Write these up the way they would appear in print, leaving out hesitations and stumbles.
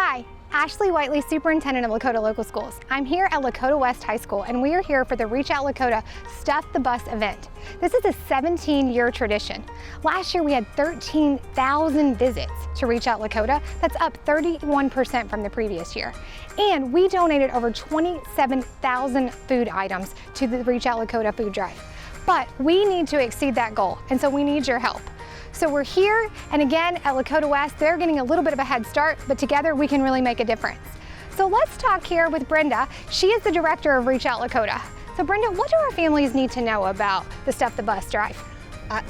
Hi, Ashley Whiteley, Superintendent of Lakota Local Schools. I'm here at Lakota West High School, and we are here for the Reach Out Lakota Stuff the Bus event. This is a 17-year tradition. Last year we had 13,000 visits to Reach Out Lakota. That's up 31% from the previous year. And we donated over 27,000 food items to the Reach Out Lakota food drive. But we need to exceed that goal, and so we need your help. So we're here, and again, at Lakota West, they're getting a little bit of a head start, but together we can really make a difference. So let's talk here with Brenda. She is the director of Reach Out Lakota. So Brenda, what do our families need to know about the Stuff the Bus drive?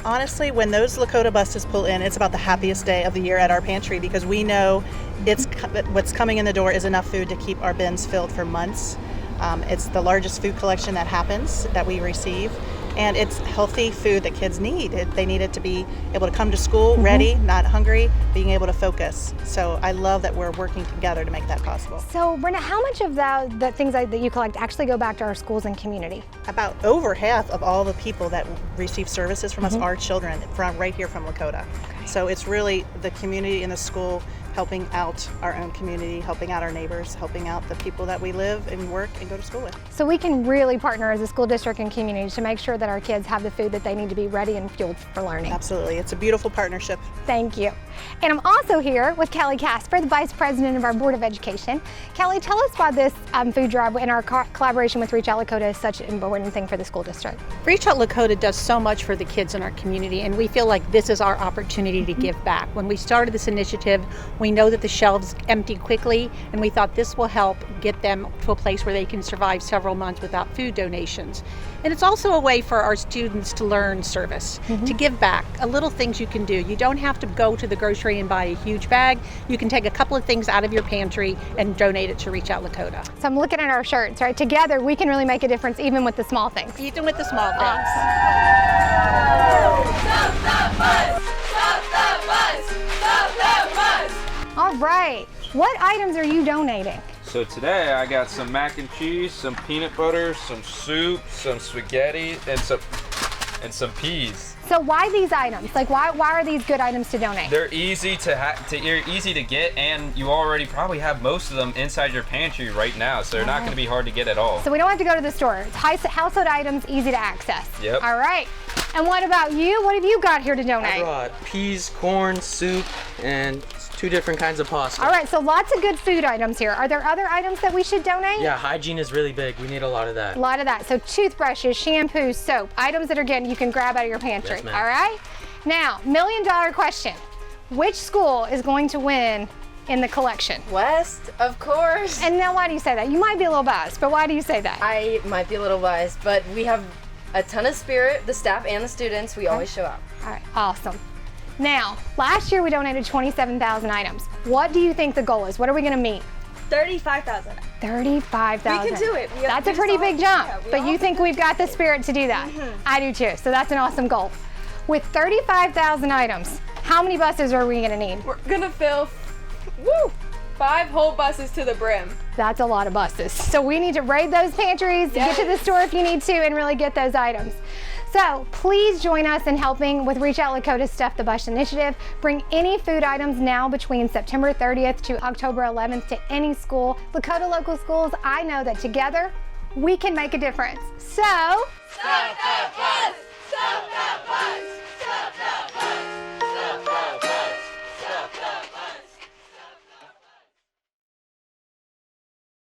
Honestly, when those Lakota buses pull in, it's about the happiest day of the year at our pantry because we know what's coming in the door is enough food to keep our bins filled for months. It's the largest food collection that we receive. And it's healthy food that kids need. They need it to be able to come to school ready, not hungry, being able to focus. So I love that we're working together to make that possible. So Brenda, how much of the things that you collect actually go back to our schools and community? About over half of all the people that receive services from us are children from right here from Lakota. Okay. So it's really the community in the school helping out our own community, helping out our neighbors, helping out the people that we live and work and go to school with. So we can really partner as a school district and community to make sure that our kids have the food that they need to be ready and fueled for learning. Absolutely, it's a beautiful partnership. Thank you. And I'm also here with Kelly Casper, the Vice President of our Board of Education. Kelly, tell us about this food drive and our collaboration with Reach Out Lakota is such an important thing for the school district. Reach Out Lakota does so much for the kids in our community, and we feel like this is our opportunity to give back. When we started this initiative, we know that the shelves empty quickly, and we thought this will help get them to a place where they can survive several months without food donations. And it's also a way for our students to learn service, to give back, little things you can do. You don't have to go to the grocery and buy a huge bag. You can take a couple of things out of your pantry and donate it to Reach Out Lakota. So I'm looking at our shirts, right? Together we can really make a difference even with the small things. Even with the small things. Stop the bus! Stop the bus! Stop the bus! All right, what items are you donating? So today I got some mac and cheese, some peanut butter, some soup, some spaghetti, and some peas. So why these items? Like why are these good items to donate? They're easy easy to get, and you already probably have most of them inside your pantry right now, so they're not going to be hard to get at all. So we don't have to go to the store. It's household items, easy to access. Yep. All right. And what about you? What have you got here to donate? I brought peas, corn, soup, and 2 different kinds of pasta. All right, so lots of good food items here. Are there other items that we should donate? Yeah, hygiene is really big. We need a lot of that. A lot of that. So toothbrushes, shampoo, soap, items that you can grab out of your pantry. Yes, ma'am. All right? Now, $1 million question. Which school is going to win in the collection? West, of course. And now why do you say that? You might be a little biased, but why do you say that? I might be a little biased, but we have a ton of spirit, the staff and the students. We always show up. All right, awesome. Now, last year we donated 27,000 items. What do you think the goal is? What are we going to meet? 35,000. 35,000. We can do it. That's a pretty big jump, but you think we've got the spirit to do that? I do too, so that's an awesome goal. With 35,000 items, how many buses are we going to need? We're gonna fill 5 whole buses to the brim. That's a lot of buses. So we need to raid those pantries, get to the store if you need to, and really get those items. So please join us in helping with Reach Out Lakota's Stuff the Bus initiative. Bring any food items now between September 30th to October 11th to any school. Lakota Local Schools, I know that together we can make a difference. So, Stop the bus! Stop the bus!